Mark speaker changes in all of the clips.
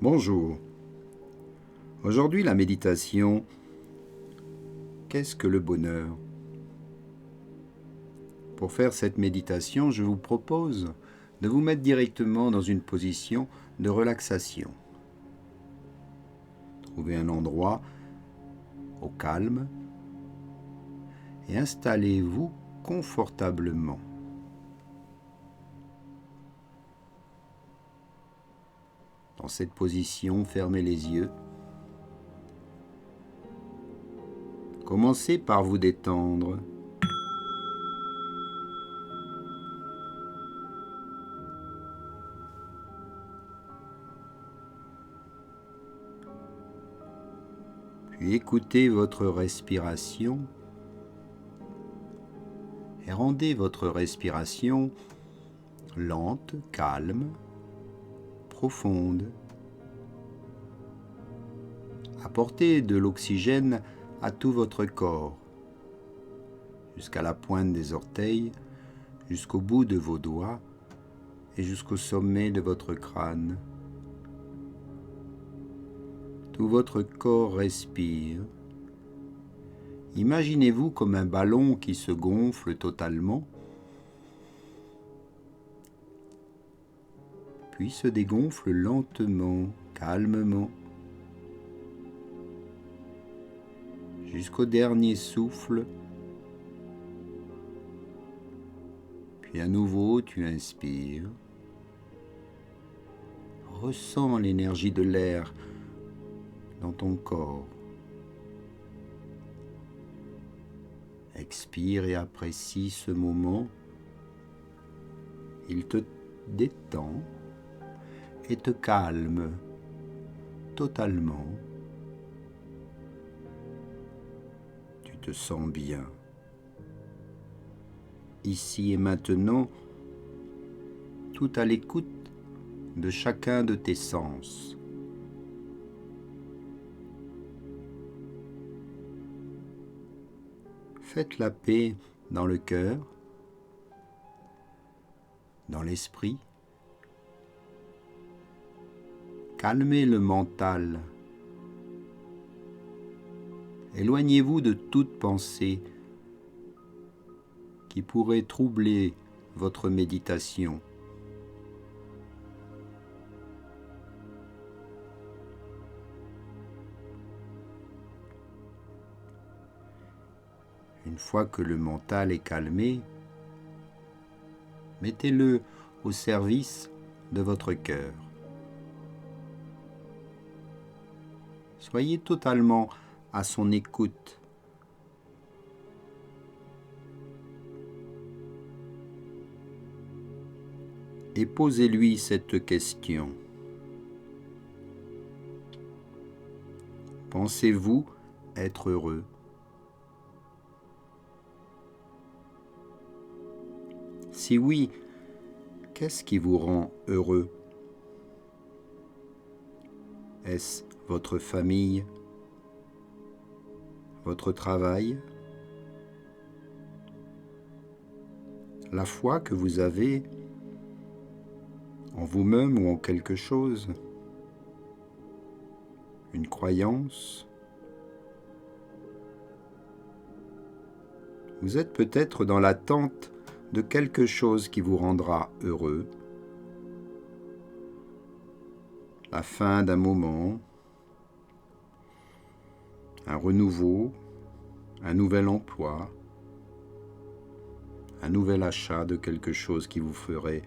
Speaker 1: Bonjour. Aujourd'hui, la méditation. Qu'est-ce que le bonheur? Pour faire cette méditation, je vous propose de vous mettre directement dans une position de relaxation. Trouvez un endroit au calme et installez-vous confortablement. Dans cette position, fermez les yeux. Commencez par vous détendre. Puis écoutez votre respiration et rendez votre respiration lente, calme, profonde. Apportez de l'oxygène à tout votre corps, jusqu'à la pointe des orteils, jusqu'au bout de vos doigts et jusqu'au sommet de votre crâne. Tout votre corps respire. Imaginez-vous comme un ballon qui se gonfle totalement, puis se dégonfle lentement, calmement, jusqu'au dernier souffle. Puis à nouveau, tu inspires. Ressens l'énergie de l'air dans ton corps. Expire et apprécie ce moment. Il te détend et te calme totalement. Tu te sens bien. Ici et maintenant, tout à l'écoute de chacun de tes sens. Faites la paix dans le cœur, dans l'esprit. Calmez le mental. Éloignez-vous de toute pensée qui pourrait troubler votre méditation. Une fois que le mental est calmé, mettez-le au service de votre cœur. Soyez totalement à son écoute. Et posez-lui cette question. Pensez-vous être heureux? Si oui, qu'est-ce qui vous rend heureux? Est-ce votre famille, votre travail, la foi que vous avez en vous-même ou en quelque chose, une croyance? Vous êtes peut-être dans l'attente de quelque chose qui vous rendra heureux, la fin d'un moment, un renouveau, un nouvel emploi, un nouvel achat de quelque chose qui vous ferait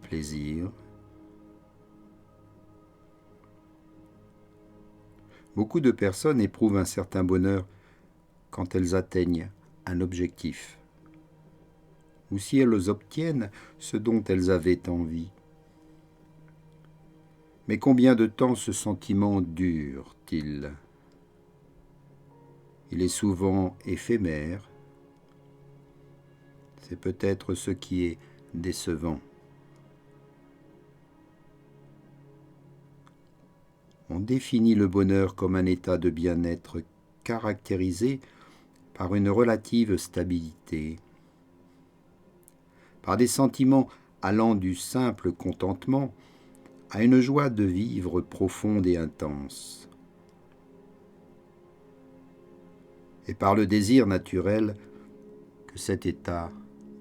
Speaker 1: plaisir. Beaucoup de personnes éprouvent un certain bonheur quand elles atteignent un objectif, ou si elles obtiennent ce dont elles avaient envie. Mais combien de temps ce sentiment dure-t-il? Il est souvent éphémère. C'est peut-être ce qui est décevant. On définit le bonheur comme un état de bien-être caractérisé par une relative stabilité, par des sentiments allant du simple contentement à une joie de vivre profonde et intense, et par le désir naturel que cet état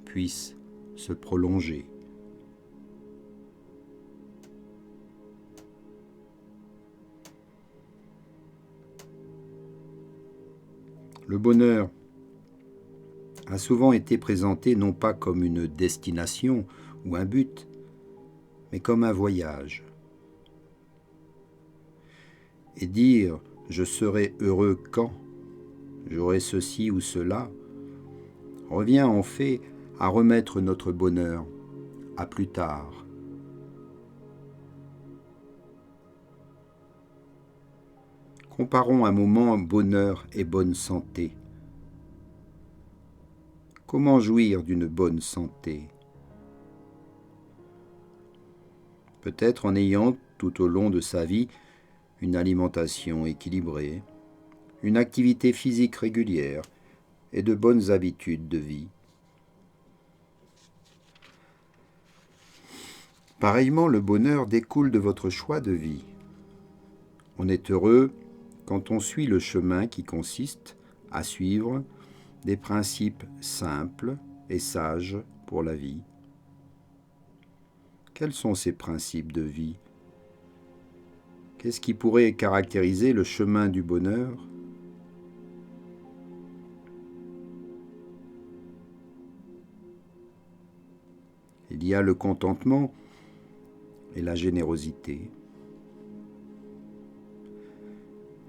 Speaker 1: puisse se prolonger. Le bonheur a souvent été présenté non pas comme une destination ou un but, mais comme un voyage. Et dire « je serai heureux quand j'aurai ceci ou cela » revient en fait à remettre notre bonheur à plus tard. Comparons un moment bonheur et bonne santé. Comment jouir d'une bonne santé? Peut-être en ayant tout au long de sa vie une alimentation équilibrée, une activité physique régulière et de bonnes habitudes de vie. Pareillement, le bonheur découle de votre choix de vie. On est heureux quand on suit le chemin qui consiste à suivre des principes simples et sages pour la vie. Quels sont ces principes de vie? Qu'est-ce qui pourrait caractériser le chemin du bonheur? Il y a le contentement et la générosité.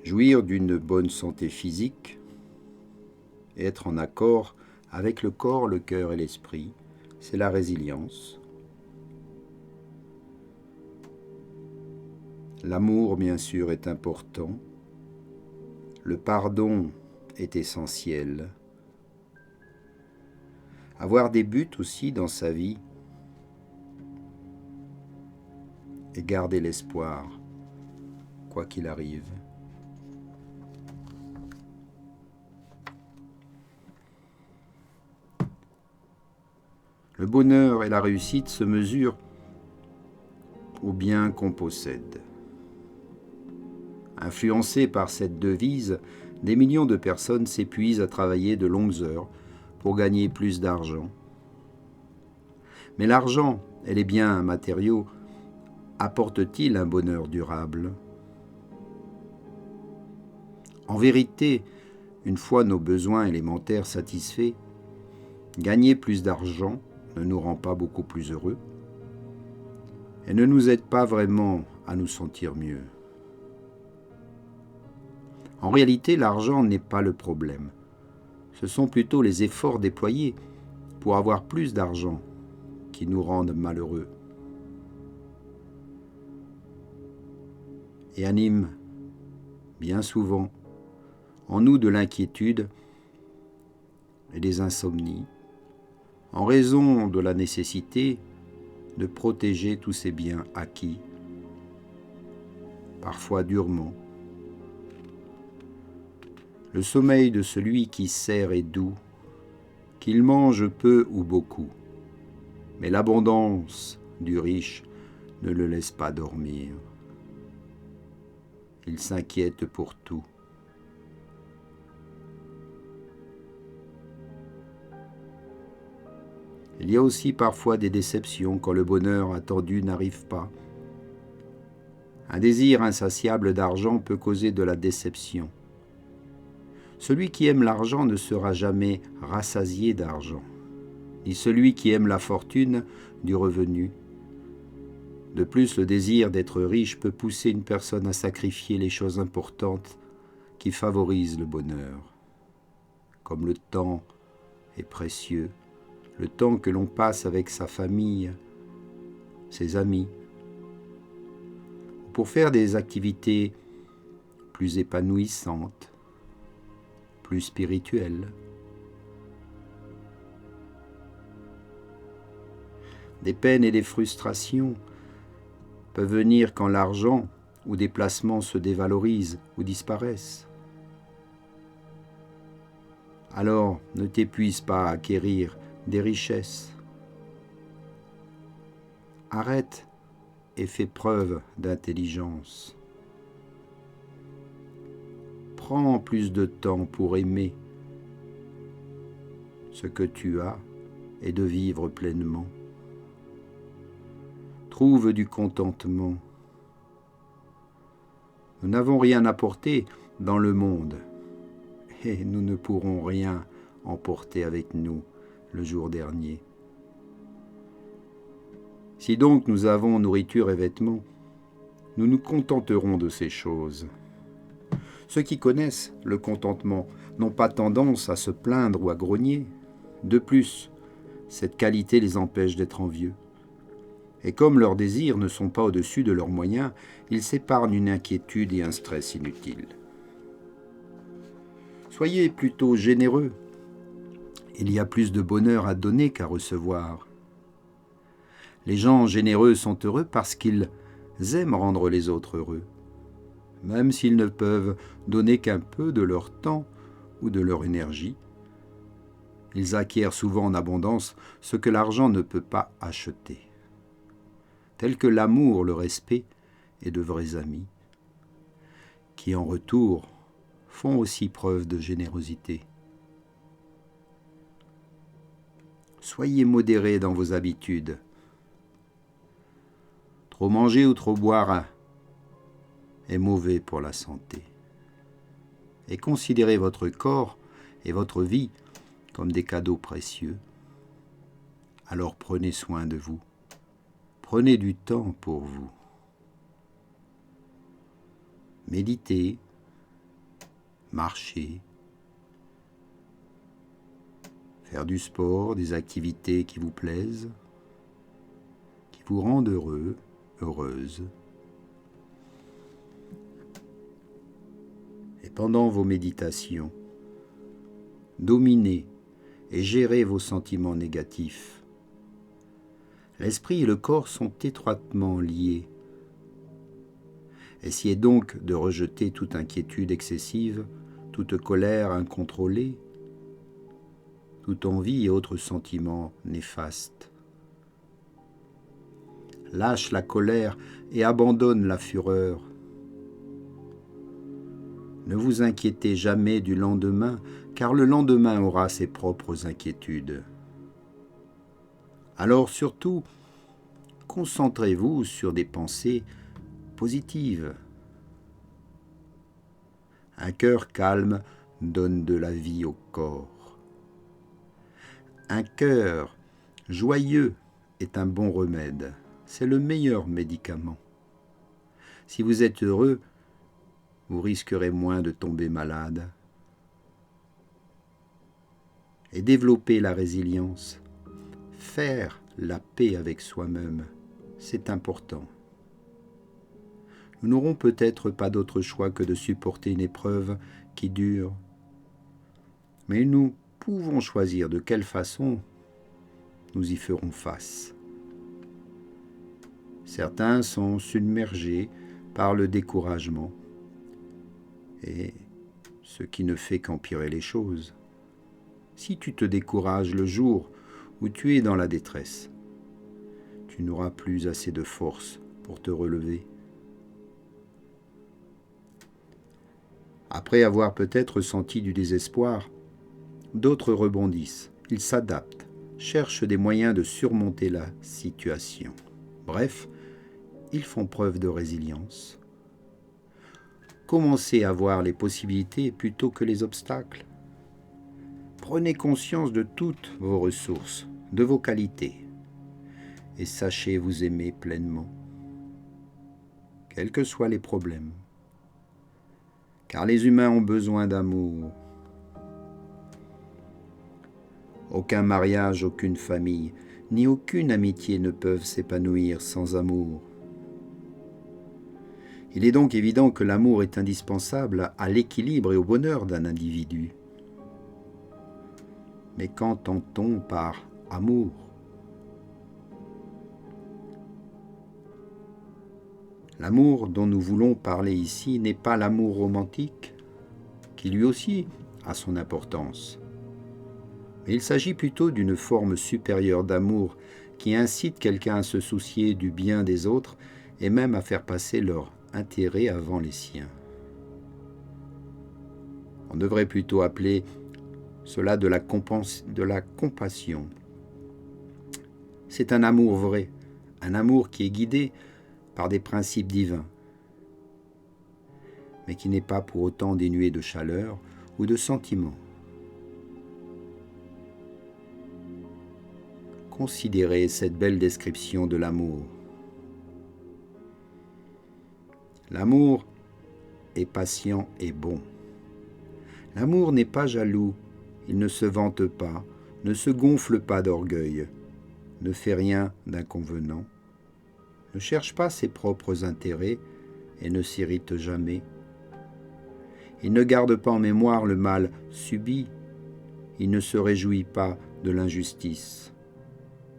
Speaker 1: Jouir d'une bonne santé physique, être en accord avec le corps, le cœur et l'esprit, c'est la résilience. L'amour, bien sûr, est important. Le pardon est essentiel. Avoir des buts aussi dans sa vie et garder l'espoir, quoi qu'il arrive. Le bonheur et la réussite se mesurent au bien qu'on possède. Influencés par cette devise, des millions de personnes s'épuisent à travailler de longues heures pour gagner plus d'argent. Mais l'argent et les biens matériaux apportent-ils un bonheur durable? En vérité, une fois nos besoins élémentaires satisfaits, gagner plus d'argent ne nous rend pas beaucoup plus heureux et ne nous aide pas vraiment à nous sentir mieux. En réalité, l'argent n'est pas le problème. Ce sont plutôt les efforts déployés pour avoir plus d'argent qui nous rendent malheureux et animent bien souvent en nous de l'inquiétude et des insomnies en raison de la nécessité de protéger tous ces biens acquis, parfois durement. Le sommeil de celui qui sert est doux, qu'il mange peu ou beaucoup, mais l'abondance du riche ne le laisse pas dormir. Il s'inquiète pour tout. Il y a aussi parfois des déceptions quand le bonheur attendu n'arrive pas. Un désir insatiable d'argent peut causer de la déception. Celui qui aime l'argent ne sera jamais rassasié d'argent, ni celui qui aime la fortune du revenu. De plus, le désir d'être riche peut pousser une personne à sacrifier les choses importantes qui favorisent le bonheur, comme le temps est précieux, le temps que l'on passe avec sa famille, ses amis, pour faire des activités plus épanouissantes, plus spirituelles. Des peines et des frustrations peuvent venir quand l'argent ou des placements se dévalorisent ou disparaissent. Alors, ne t'épuise pas à acquérir des richesses. Arrête et fais preuve d'intelligence. Prends plus de temps pour aimer ce que tu as et de vivre pleinement. Trouve du contentement. Nous n'avons rien apporté dans le monde et nous ne pourrons rien emporter avec nous le jour dernier. Si donc nous avons nourriture et vêtements, nous nous contenterons de ces choses. Ceux qui connaissent le contentement n'ont pas tendance à se plaindre ou à grogner. De plus, cette qualité les empêche d'être envieux. Et comme leurs désirs ne sont pas au-dessus de leurs moyens, ils s'épargnent une inquiétude et un stress inutiles. Soyez plutôt généreux. Il y a plus de bonheur à donner qu'à recevoir. Les gens généreux sont heureux parce qu'ils aiment rendre les autres heureux, même s'ils ne peuvent donner qu'un peu de leur temps ou de leur énergie. Ils acquièrent souvent en abondance ce que l'argent ne peut pas acheter, tels que l'amour, le respect et de vrais amis, qui en retour font aussi preuve de générosité. Soyez modérés dans vos habitudes. Trop manger ou trop boire est mauvais pour la santé. Et considérez votre corps et votre vie comme des cadeaux précieux. Alors prenez soin de vous. Prenez du temps pour vous. Méditez, marchez, faire du sport, des activités qui vous plaisent, qui vous rendent heureux, heureuse. Et pendant vos méditations, dominez et gérez vos sentiments négatifs. L'esprit et le corps sont étroitement liés. Essayez donc de rejeter toute inquiétude excessive, toute colère incontrôlée, toute envie et autres sentiments néfastes. Lâche la colère et abandonne la fureur. Ne vous inquiétez jamais du lendemain, car le lendemain aura ses propres inquiétudes. Alors surtout, concentrez-vous sur des pensées positives. Un cœur calme donne de la vie au corps. Un cœur joyeux est un bon remède. C'est le meilleur médicament. Si vous êtes heureux, vous risquerez moins de tomber malade. Et développer la résilience, faire la paix avec soi-même, c'est important. Nous n'aurons peut-être pas d'autre choix que de supporter une épreuve qui dure, mais nous pouvons choisir de quelle façon nous y ferons face. Certains sont submergés par le découragement, et ce qui ne fait qu'empirer les choses. Si tu te décourages le jour où tu es dans la détresse, tu n'auras plus assez de force pour te relever. Après avoir peut-être senti du désespoir, d'autres rebondissent, ils s'adaptent, cherchent des moyens de surmonter la situation. Bref, ils font preuve de résilience. Commencez à voir les possibilités plutôt que les obstacles. Prenez conscience de toutes vos ressources, de vos qualités, et sachez vous aimer pleinement, quels que soient les problèmes. Car les humains ont besoin d'amour. Aucun mariage, aucune famille, ni aucune amitié ne peuvent s'épanouir sans amour. Il est donc évident que l'amour est indispensable à l'équilibre et au bonheur d'un individu. Mais qu'entend-on par amour ? L'amour dont nous voulons parler ici n'est pas l'amour romantique, qui lui aussi a son importance. Mais il s'agit plutôt d'une forme supérieure d'amour qui incite quelqu'un à se soucier du bien des autres et même à faire passer leur intérêt avant les siens. On devrait plutôt appeler cela de la compassion. C'est un amour vrai, un amour qui est guidé par des principes divins, mais qui n'est pas pour autant dénué de chaleur ou de sentiment. Considérez cette belle description de l'amour. L'amour est patient et bon. L'amour n'est pas jaloux, il ne se vante pas, ne se gonfle pas d'orgueil, ne fait rien d'inconvenant, ne cherche pas ses propres intérêts et ne s'irrite jamais. Il ne garde pas en mémoire le mal subi, il ne se réjouit pas de l'injustice,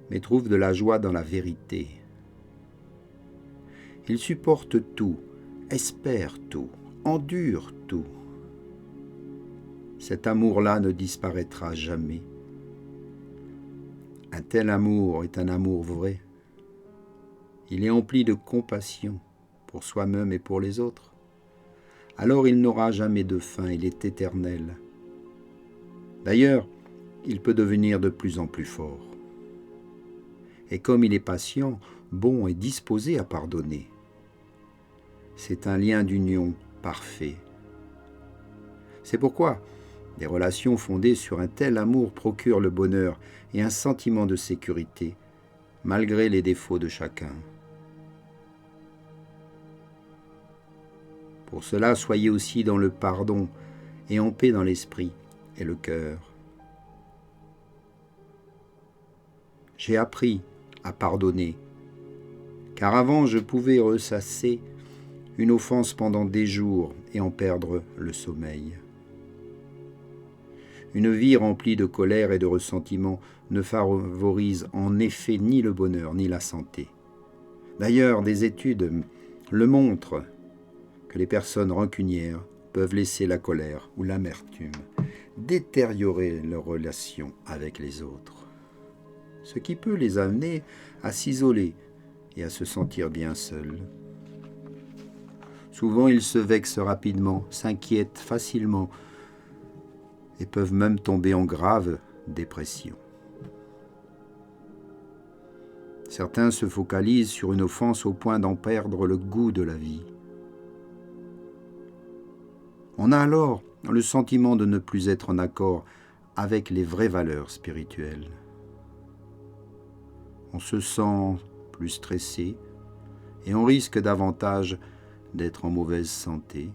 Speaker 1: mais trouve de la joie dans la vérité. Il supporte tout, espère tout, endure tout. Cet amour-là ne disparaîtra jamais. Un tel amour est un amour vrai. Il est empli de compassion pour soi-même et pour les autres. Alors il n'aura jamais de fin, il est éternel. D'ailleurs, il peut devenir de plus en plus fort. Et comme il est patient, bon et disposé à pardonner, c'est un lien d'union parfait. C'est pourquoi des relations fondées sur un tel amour procurent le bonheur et un sentiment de sécurité, malgré les défauts de chacun. Pour cela, soyez aussi dans le pardon et en paix dans l'esprit et le cœur. J'ai appris à pardonner, car avant je pouvais ressasser une offense pendant des jours et en perdre le sommeil. Une vie remplie de colère et de ressentiment ne favorise en effet ni le bonheur ni la santé. D'ailleurs, des études le montrent que les personnes rancunières peuvent laisser la colère ou l'amertume détériorer leurs relations avec les autres, ce qui peut les amener à s'isoler et à se sentir bien seuls. Souvent, ils se vexent rapidement, s'inquiètent facilement et peuvent même tomber en grave dépression. Certains se focalisent sur une offense au point d'en perdre le goût de la vie. On a alors le sentiment de ne plus être en accord avec les vraies valeurs spirituelles. On se sent plus stressé et on risque davantage d'être en mauvaise santé,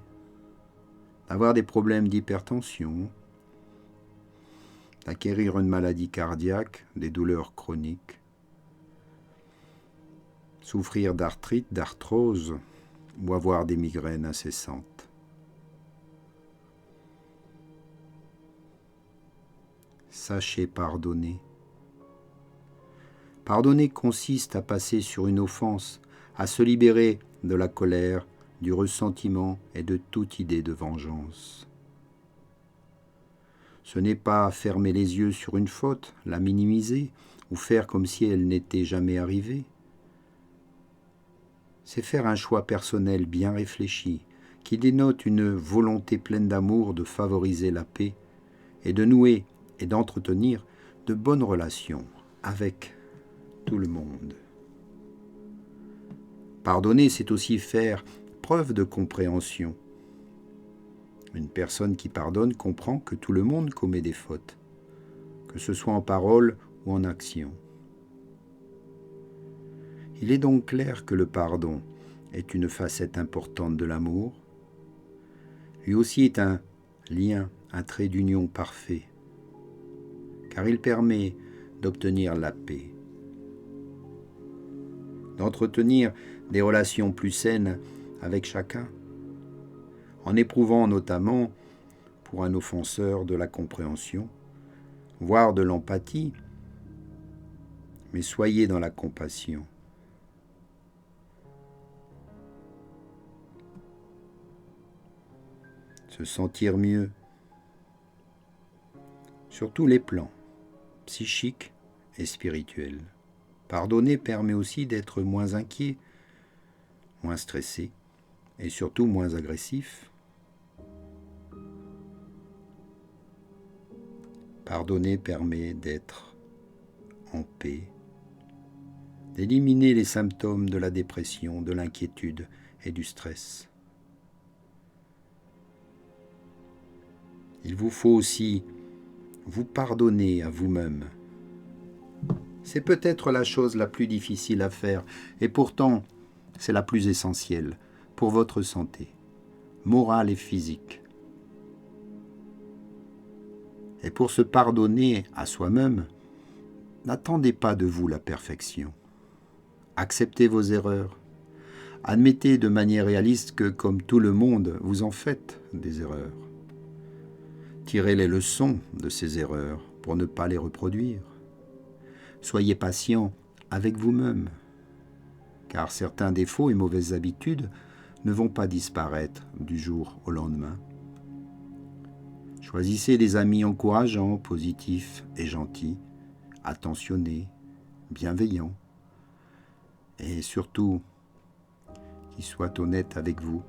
Speaker 1: d'avoir des problèmes d'hypertension, d'acquérir une maladie cardiaque, des douleurs chroniques, souffrir d'arthrite, d'arthrose ou avoir des migraines incessantes. Sachez pardonner. Pardonner consiste à passer sur une offense, à se libérer de la colère, du ressentiment et de toute idée de vengeance. Ce n'est pas fermer les yeux sur une faute, la minimiser ou faire comme si elle n'était jamais arrivée. C'est faire un choix personnel bien réfléchi, qui dénote une volonté pleine d'amour de favoriser la paix et de nouer et d'entretenir de bonnes relations avec tout le monde. Pardonner, c'est aussi faire preuve de compréhension. Une personne qui pardonne comprend que tout le monde commet des fautes, que ce soit en parole ou en action. Il est donc clair que le pardon est une facette importante de l'amour. Lui aussi est un lien, un trait d'union parfait, car il permet d'obtenir la paix, d'entretenir des relations plus saines avec chacun, en éprouvant notamment pour un offenseur de la compréhension, voire de l'empathie, mais soyez dans la compassion. Se sentir mieux sur tous les plans, psychiques et spirituels. Pardonner permet aussi d'être moins inquiet, moins stressé et surtout moins agressif. Pardonner permet d'être en paix, d'éliminer les symptômes de la dépression, de l'inquiétude et du stress. Il vous faut aussi vous pardonner à vous-même. C'est peut-être la chose la plus difficile à faire, et pourtant, c'est la plus essentielle pour votre santé, morale et physique. Et pour se pardonner à soi-même, n'attendez pas de vous la perfection. Acceptez vos erreurs. Admettez de manière réaliste que, comme tout le monde, vous en faites des erreurs. Tirez les leçons de ces erreurs pour ne pas les reproduire. Soyez patient avec vous-même, car certains défauts et mauvaises habitudes ne vont pas disparaître du jour au lendemain. Choisissez des amis encourageants, positifs et gentils, attentionnés, bienveillants, et surtout, qui soient honnêtes avec vous.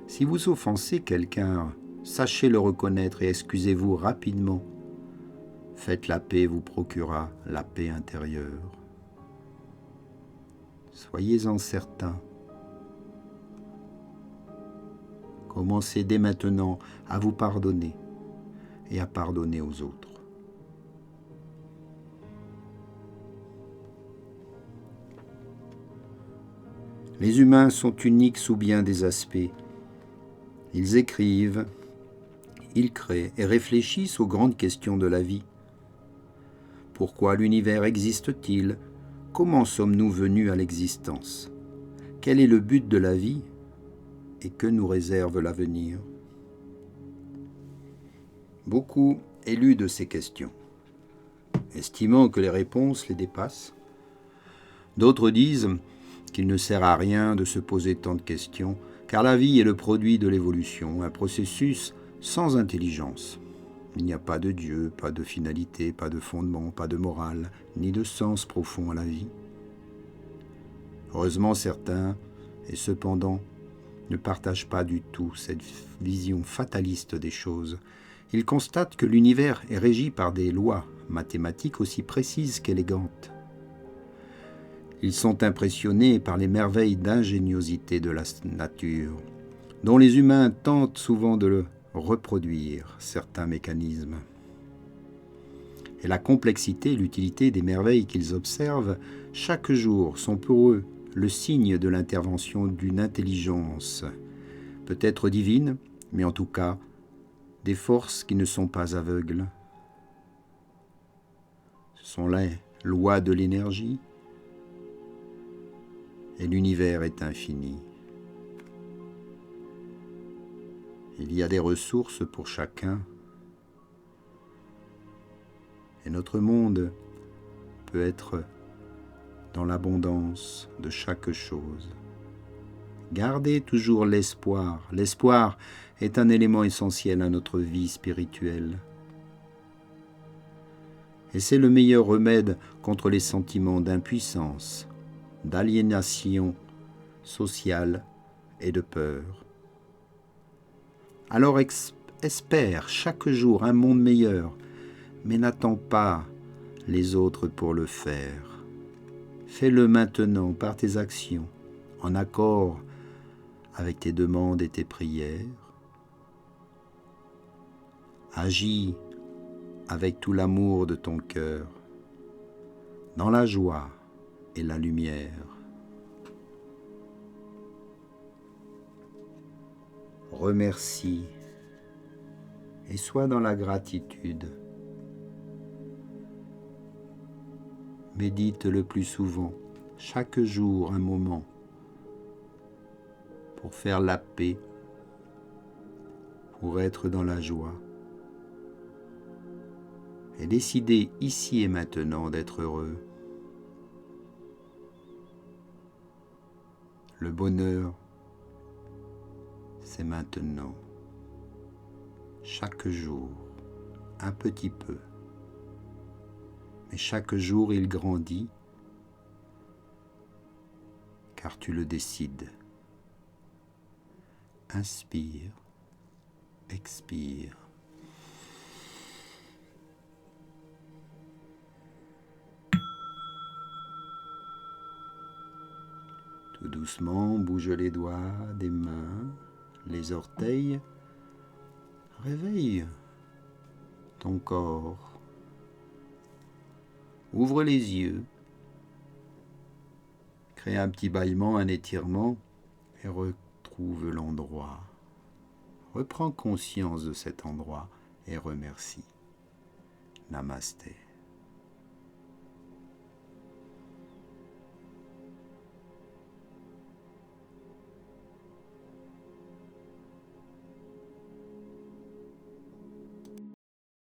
Speaker 1: Si vous offensez quelqu'un, sachez le reconnaître et excusez-vous rapidement. Faites la paix vous procurera la paix intérieure. Soyez-en certains. Commencez dès maintenant à vous pardonner et à pardonner aux autres. Les humains sont uniques sous bien des aspects. Ils écrivent, ils créent et réfléchissent aux grandes questions de la vie. Pourquoi l'univers existe-t-il? Comment sommes-nous venus à l'existence? Quel est le but de la vie? Et que nous réserve l'avenir? Beaucoup éludent ces questions, estimant que les réponses les dépassent. D'autres disent qu'il ne sert à rien de se poser tant de questions, car la vie est le produit de l'évolution, un processus sans intelligence. Il n'y a pas de Dieu, pas de finalité, pas de fondement, pas de morale, ni de sens profond à la vie. Heureusement certains, et cependant, ne partagent pas du tout cette vision fataliste des choses. Ils constatent que l'univers est régi par des lois mathématiques aussi précises qu'élégantes. Ils sont impressionnés par les merveilles d'ingéniosité de la nature, dont les humains tentent souvent de le reproduire certains mécanismes. Et la complexité et l'utilité des merveilles qu'ils observent chaque jour sont pour eux le signe de l'intervention d'une intelligence, peut-être divine, mais en tout cas des forces qui ne sont pas aveugles. Ce sont les lois de l'énergie, et l'univers est infini. Il y a des ressources pour chacun, et notre monde peut être dans l'abondance de chaque chose. Gardez toujours l'espoir. L'espoir est un élément essentiel à notre vie spirituelle. Et c'est le meilleur remède contre les sentiments d'impuissance, d'aliénation sociale et de peur. Alors espère chaque jour un monde meilleur, mais n'attends pas les autres pour le faire. Fais-le maintenant par tes actions, en accord avec tes demandes et tes prières. Agis avec tout l'amour de ton cœur, dans la joie et la lumière. Remercie et sois dans la gratitude. Médite le plus souvent, chaque jour un moment, pour faire la paix, pour être dans la joie, et décider ici et maintenant d'être heureux. Le bonheur, c'est maintenant, chaque jour, un petit peu. Mais chaque jour il grandit car tu le décides. Inspire, expire. Tout doucement, bouge les doigts des mains, les orteils. Réveille ton corps. Ouvre les yeux. Crée un petit bâillement, un étirement et retrouve l'endroit. Reprends conscience de cet endroit et remercie. Namasté.